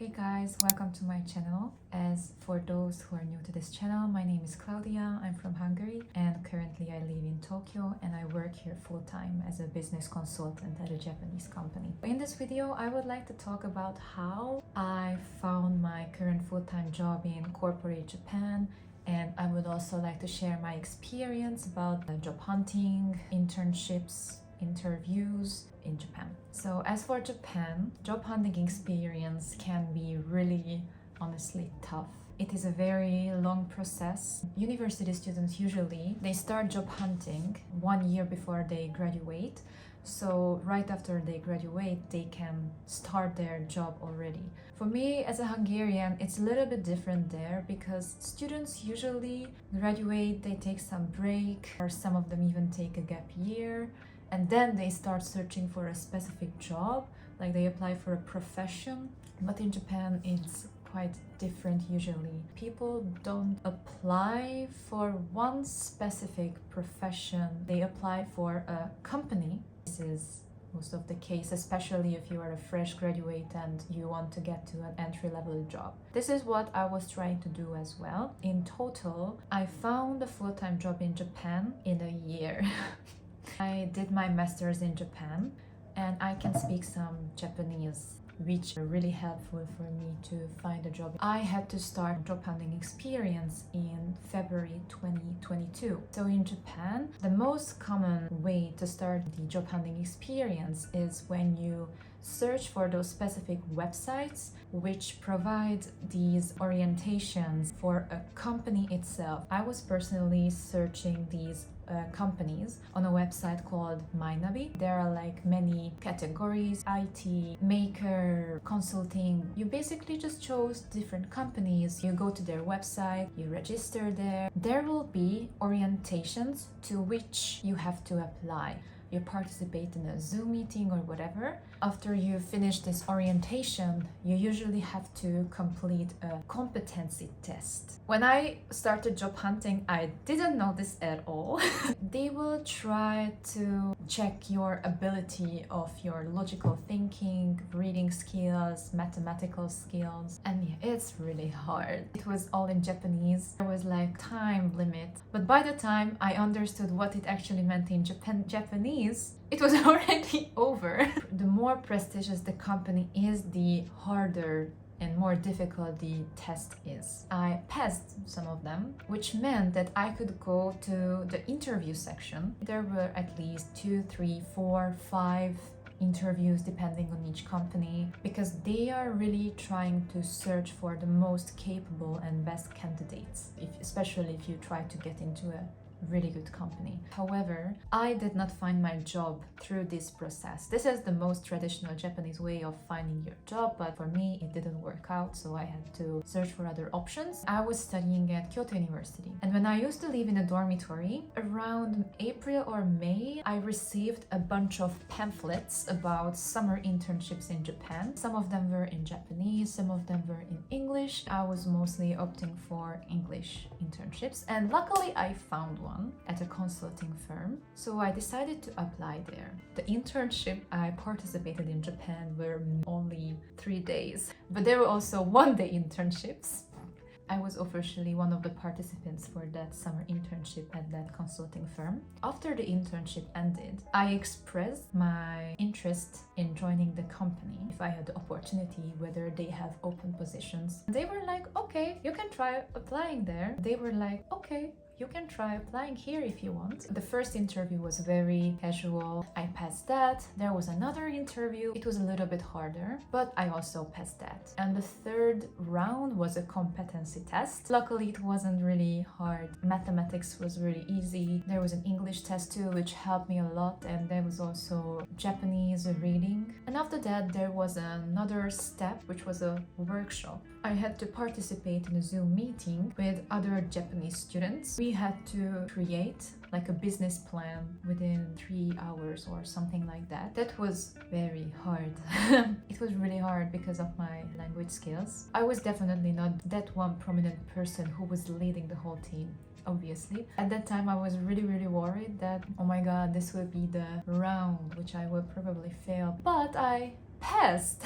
Hey guys, welcome to my channel. As for those who are new to this channel, my name is Claudia, I'm from Hungary and currently I live in Tokyo and I work here full-time as a business consultant at a Japanese company. In this video, I would like to talk about how I found my current full-time job in corporate Japan, and I would also like to share my experience about job hunting, internships, interviews in Japan. So as for Japan, job hunting experience can be really honestly tough. It is a very long process. University students usually they start job hunting 1 year before they graduate. So right after they graduate, they can start their job already. For me as a Hungarian, it's a little bit different there because students usually graduate, they take some break, or some of them even take a gap year. And then they start searching for a specific job, like they apply for a profession. But in Japan, it's quite different usually. People don't apply for one specific profession, they apply for a company. This is most of the case, especially if you are a fresh graduate and you want to get to an entry-level job. This is what I was trying to do as well. In total, I found a full-time job in Japan in a year. I did my master's in Japan and I can speak some Japanese, which are really helpful for me to find a job. I had to start job hunting experience in February 2022. So in Japan, the most common way to start the job hunting experience is when you search for those specific websites which provide these orientations for a company itself. I was personally searching these companies on a website called Mynavi. There are like many categories: IT, maker, consulting. You basically just chose different companies. You go to their website, you register there. There will be orientations to which you have to apply. You participate in a Zoom meeting or whatever. After you finish this orientation, you usually have to complete a competency test. When I started job hunting, I didn't know this at all. They will try to check your ability of your logical thinking, reading skills, mathematical skills, and yeah, it's really hard. It was all in Japanese. There was like time limit, but by the time I understood what it actually meant in Japanese, it was already over. The more prestigious the company is, the harder and more difficult the test is. I passed some of them, which meant that I could go to the interview section. There were at least 2, 3, 4, 5 interviews depending on each company, because they are really trying to search for the most capable and best candidates, especially if you try to get into a really good company. However, I did not find my job through this process. This is the most traditional Japanese way of finding your job, but for me it didn't work out, so I had to search for other options. I was studying at Kyoto University, and when I used to live in a dormitory, around April or May, I received a bunch of pamphlets about summer internships in Japan. Some of them were in Japanese, some of them were in English. I was mostly opting for English internships, and luckily I found one at a consulting firm, so I decided to apply there. The internship I participated in Japan were only 3 days, but there were also 1-day internships. I was officially one of the participants for that summer internship at that consulting firm. After the internship ended, I expressed my interest in joining the company if I had the opportunity, whether they have open positions. They were like, okay, you can try applying there. They were like, okay, you can try applying here if you want. The first interview was very casual. I passed that. There was another interview. It was a little bit harder, but I also passed that. And the third round was a competency test. Luckily, it wasn't really hard. Mathematics was really easy. There was an English test too, which helped me a lot. And there was also Japanese reading. And after that, there was another step, which was a workshop. I had to participate in a Zoom meeting with other Japanese students. We had to create like a business plan within 3 hours or something like that. That was very hard. It was really hard because of my language skills. I was definitely not that one prominent person who was leading the whole team. Obviously, at that time I was really worried that, oh my god, this will be the round which I will probably fail, but I passed.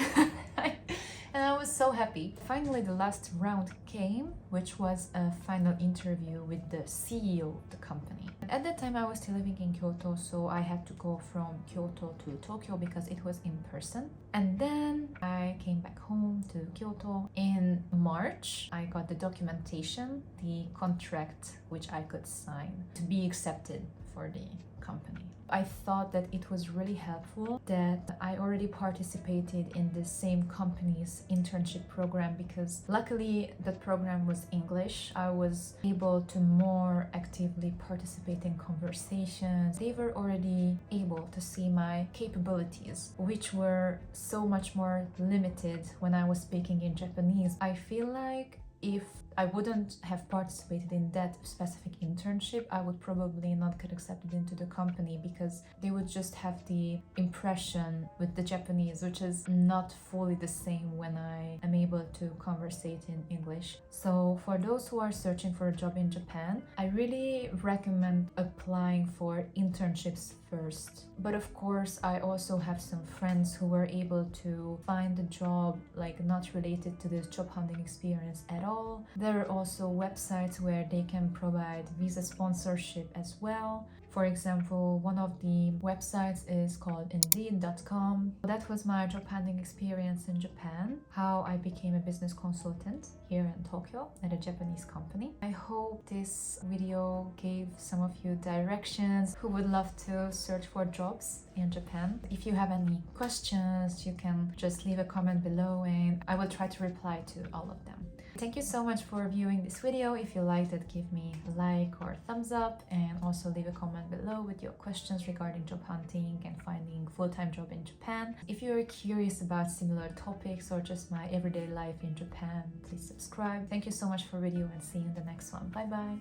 And I was so happy. Finally, the last round came, which was a final interview with the CEO of the company. At that time, I was still living in Kyoto, so I had to go from Kyoto to Tokyo because it was in person. And then I came back home to Kyoto. In March, I got the documentation, the contract which I could sign to be accepted for the company. I thought that it was really helpful that I already participated in the same company's internship program, because luckily that program was English. I was able to more actively participate in conversations. They were already able to see my capabilities, which were so much more limited when I was speaking in Japanese. I feel like if I wouldn't have participated in that specific internship, I would probably not get accepted into the company, because they would just have the impression with the Japanese, which is not fully the same when I am able to conversate in English. So for those who are searching for a job in Japan, I really recommend applying for internships first. But of course, I also have some friends who were able to find a job like not related to this job hunting experience at all. There are also websites where they can provide visa sponsorship as well. For example, one of the websites is called indeed.com. That was my job hunting experience in Japan, how I became a business consultant here in Tokyo at a Japanese company. I hope this video gave some of you directions who would love to search for jobs in Japan. If you have any questions, you can just leave a comment below and I will try to reply to all of them. Thank you so much for viewing this video. If you liked it, give me a like or thumbs up, and also leave a comment below with your questions regarding job hunting and finding full-time job in Japan. If you're curious about similar topics or just my everyday life in Japan, please subscribe. Thank you so much for the video and see you in the next one. Bye bye.